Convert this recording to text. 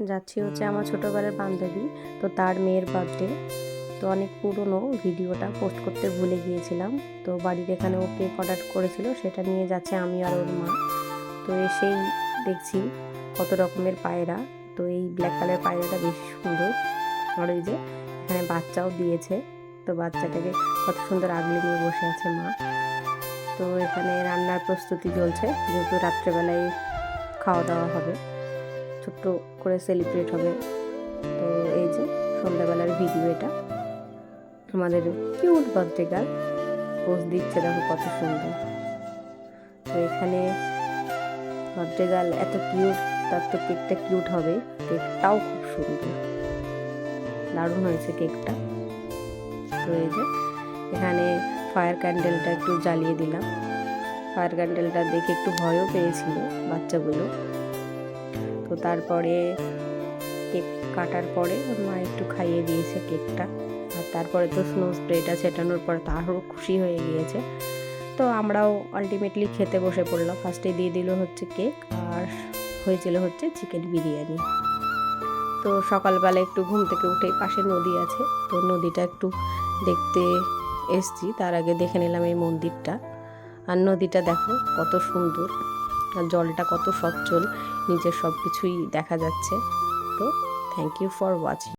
যাচ্ছি হচ্ছে আমার ছোটোবেলার বান্ধবী, তো তার মেয়ের বার্থডে। তো অনেক পুরনো ভিডিওটা পোস্ট করতে ভুলে গিয়েছিলাম। তো বাড়ির এখানে ও কেক অর্ডার করেছিল, সেটা নিয়ে যাচ্ছে আমি আর ওর মা। তো এসেই দেখছি কত রকমের পায়রা। তো এই ব্ল্যাক কালার পায়রাটা বেশ সুন্দর। আর এই যে এখানে বাচ্চাও দিয়েছে, তো বাচ্চাটাকে কত সুন্দর আগলে নিয়ে বসে আছে মা। তো এখানে রান্নার প্রস্তুতি চলছে, যেহেতু রাত্রেবেলায় খাওয়া দাওয়া হবে, ছোট্ট করে সেলিব্রেট হবে। তো এই যে সন্ধ্যাবেলার ভিডিও এটা, আমাদের কিউট বার্থডে গার্ল পোজ দিচ্ছে, দেখো কত সুন্দর। তো এখানে বার্থডে গার্ল এত কিউট, তার তো কেকটা কিউট হবে, কেকটাও খুব সুন্দর, দারুণ হয়েছে কেকটা। তো এই যে এখানে ফায়ার ক্যান্ডেলটা একটু জ্বালিয়ে দিলাম। ফায়ার ক্যান্ডেলটা দেখে একটু ভয়ও পেয়েছিল বাচ্চাগুলো। তো তারপরে কেক কাটার পরে ওর মা একটু খাইয়ে দিয়েছে কেকটা। আর তারপরে তো স্নো স্প্রেটা ছেটানোর পরে তো আরও খুশি হয়ে গিয়েছে। তো আমরাও আলটিমেটলি খেতে বসে পড়লাম। ফার্স্টে দিয়ে দিল হচ্ছে কেক, আর হয়েছিল হচ্ছে চিকেন বিরিয়ানি। তো সকালবেলা একটু ঘুম থেকে উঠে পাশে নদী আছে, তো নদীটা একটু দেখতে এসছি। তার আগে দেখে নিলাম এই মন্দিরটা। আর নদীটা দেখো কত সুন্দর, আর জলটা কত সচ্ছল, নিচের সব কিছুই দেখা যাচ্ছে। তো থ্যাংক ইউ ফর ওয়াচিং।